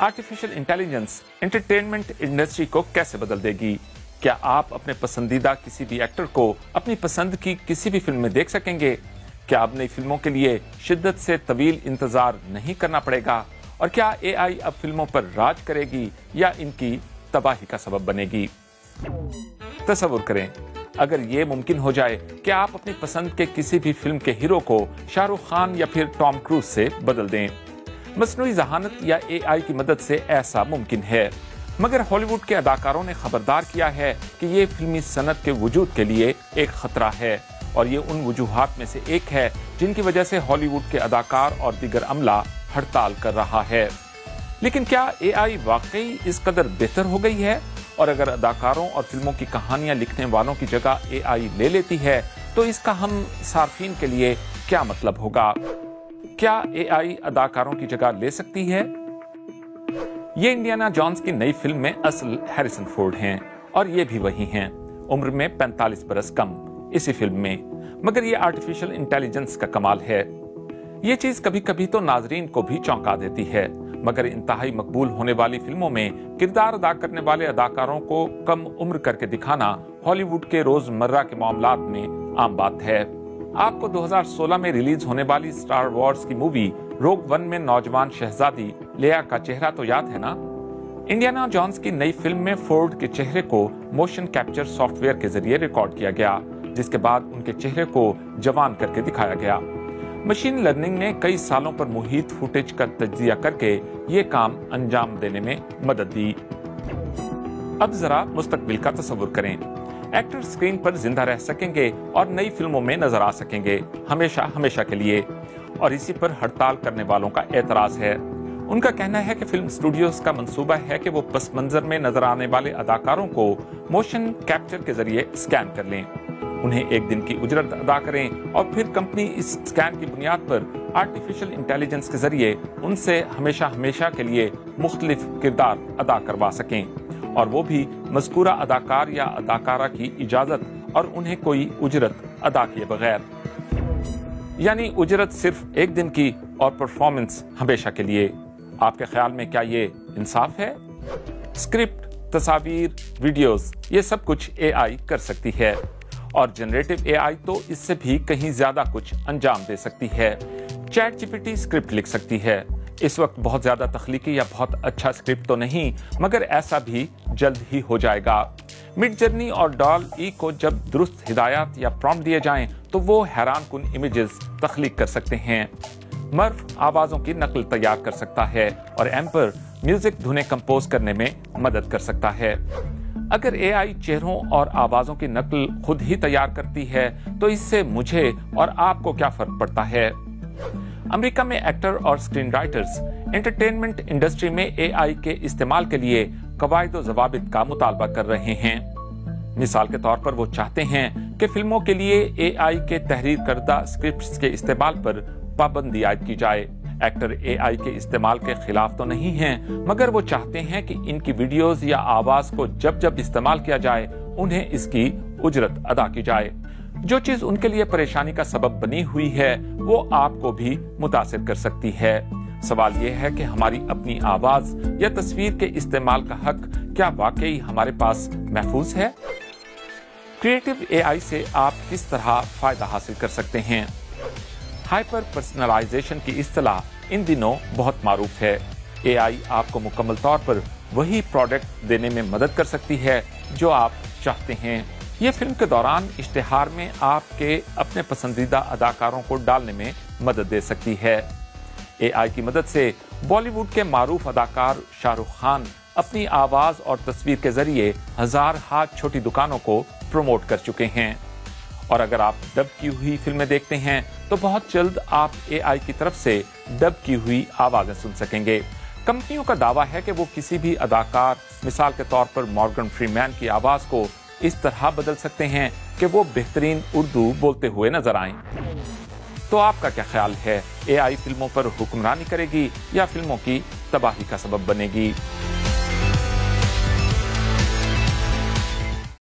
Artificial intelligence entertainment industry को कैसे बदल देगी? क्या आप अपने पसंदीदा किसी भी एक्टर को अपनी पसंद की किसी भी फिल्म में देख सकेंगे? क्या अब नई फिल्मों के लिए शिद्दत से तवील इंतजार नहीं करना पड़ेगा? और क्या एआई अब फिल्मों पर राज करेगी या इनकी तबाही का सबब बनेगी? तसव्वुर करें, अगर ये मुमकिन हो जाए कि आप अपनी पसंद के किसी भी फिल्म के हीरो को शाहरुख खान या फिर टॉम क्रूज से बदल दें। मसनूई ज़हानत या एआई की मदद से ऐसा मुमकिन है, मगर हॉलीवुड के अदाकारों ने खबरदार किया है कि ये फिल्मी सनत के वजूद के लिए एक खतरा है, और ये उन वजूहात में से एक है जिनकी वजह से हॉलीवुड के अदाकार और दीगर अमला हड़ताल कर रहा है। लेकिन क्या एआई वाकई इस कदर बेहतर हो गई है? और अगर अदाकारों और फिल्मों की कहानियां लिखने वालों की जगह एआई ले लेती है तो इसका हम सार्फिन के लिए क्या मतलब होगा? क्या एआई अदाकारों की जगह ले सकती है? ये इंडियाना जोन्स की नई फिल्म में असल हैरिसन फोर्ड हैं और ये भी वही हैं, उम्र में 45 बरस कम इसी फिल्म में। मगर ये आर्टिफिशियल इंटेलिजेंस का कमाल है। ये चीज कभी कभी तो नाजरीन को भी चौंका देती है, मगर इंतहाई मकबूल होने वाली फिल्मों में किरदार अदा करने वाले अदाकारों को कम उम्र करके दिखाना हॉलीवुड के रोजमर्रा के मामलात में आम बात है। आपको 2016 में रिलीज होने वाली स्टार वॉर्स की मूवी रोग वन में नौजवान शहजादी लेया का चेहरा तो याद है ना? इंडियाना जोन्स की नई फिल्म में फोर्ड के चेहरे को मोशन कैप्चर सॉफ्टवेयर के जरिए रिकॉर्ड किया गया, जिसके बाद उनके चेहरे को जवान करके दिखाया गया। मशीन लर्निंग ने कई सालों पर मुहित फुटेज का तज्जिया करके ये काम अंजाम देने में मदद दी। अब जरा मुस्तकबिल का तस्वुर करें। एक्टर स्क्रीन पर जिंदा रह सकेंगे और नई फिल्मों में नजर आ सकेंगे हमेशा हमेशा के लिए, और इसी पर हड़ताल करने वालों का एतराज है। उनका कहना है कि फिल्म स्टूडियोज का मंसूबा है कि वो पस मंजर में नजर आने वाले अदाकारों को मोशन कैप्चर के जरिए स्कैन कर लें, उन्हें एक दिन की उजरत अदा करें और फिर कंपनी इस स्कैन की बुनियाद पर आर्टिफिशियल इंटेलिजेंस के जरिए उनसे हमेशा हमेशा के लिए मुख्तलिफ किरदार अदा करवा सकें, और वो भी मज़कूरा अदाकार या अदाकारा की इजाजत और उन्हें कोई उजरत अदा किए बगैर। यानी उजरत सिर्फ एक दिन की और परफॉर्मेंस हमेशा के लिए। आपके ख्याल में क्या ये इंसाफ है? स्क्रिप्ट, तस्वीर, वीडियोस, ये सब कुछ एआई कर सकती है, और जनरेटिव एआई तो इससे भी कहीं ज्यादा कुछ अंजाम दे सकती है। चैट जीपीटी स्क्रिप्ट लिख सकती है। इस वक्त बहुत ज्यादा तख्लीकी या बहुत अच्छा स्क्रिप्ट तो नहीं, मगर ऐसा भी जल्द ही हो जाएगा। मिड जर्नी और डॉल ई को जब दुरुस्त हिदायत या प्रॉम्प्ट दिए जाएं तो वो हैरान कुन इमेजेस तख्लीक कर सकते हैं। मर्फ आवाजों की नकल तैयार कर सकता है, और एम्पर म्यूजिक धुनें कंपोज करने में मदद कर सकता है। अगर एआई चेहरों और आवाजों की नकल खुद ही तैयार करती है तो इससे मुझे और आपको क्या फर्क पड़ता है? अमेरिका में एक्टर और स्क्रीन राइटर्स एंटरटेनमेंट इंडस्ट्री में एआई के इस्तेमाल के लिए कवायद व ज़वाबित का मुतालबा कर रहे हैं। मिसाल के तौर पर वो चाहते हैं कि फिल्मों के लिए एआई के तहरीर करदा स्क्रिप्ट्स के इस्तेमाल पर पाबंदी आयद की जाए। एक्टर एआई के इस्तेमाल के खिलाफ तो नहीं हैं, मगर वो चाहते हैं कि इनकी वीडियोस या आवाज को जब जब इस्तेमाल किया जाए उन्हें इसकी उजरत अदा की जाए। जो चीज उनके लिए परेशानी का सबब बनी हुई है वो आपको भी मुतासिर कर सकती है। सवाल यह है कि हमारी अपनी आवाज या तस्वीर के इस्तेमाल का हक क्या वाकई हमारे पास महफूज है? क्रिएटिव एआई से आप किस तरह फायदा हासिल कर सकते हैं? हाइपर पर्सनलाइजेशन की इस्तिलाह इन दिनों बहुत मारूफ है। एआई आपको मुकम्मल तौर पर वही प्रोडक्ट देने में मदद कर सकती है जो आप चाहते हैं। ये फिल्म के दौरान इश्तिहार में आपके अपने पसंदीदा अदाकारों को डालने में मदद दे सकती है। एआई की मदद से बॉलीवुड के मारूफ अदाकार शाहरुख खान अपनी आवाज और तस्वीर के जरिए हजार हाथ छोटी दुकानों को प्रमोट कर चुके हैं। और अगर आप डब की हुई फिल्में देखते हैं तो बहुत जल्द आप एआई की तरफ से डब की हुई आवाजें सुन सकेंगे। कंपनियों का दावा है कि वो किसी भी अदाकार, मिसाल के तौर पर मॉर्गन फ्रीमैन की आवाज को इस तरह बदल सकते हैं कि वो बेहतरीन उर्दू बोलते हुए नजर आएं। तो आपका क्या ख्याल है? एआई फिल्मों पर हुक्मरानी करेगी या फिल्मों की तबाही का सबब बनेगी?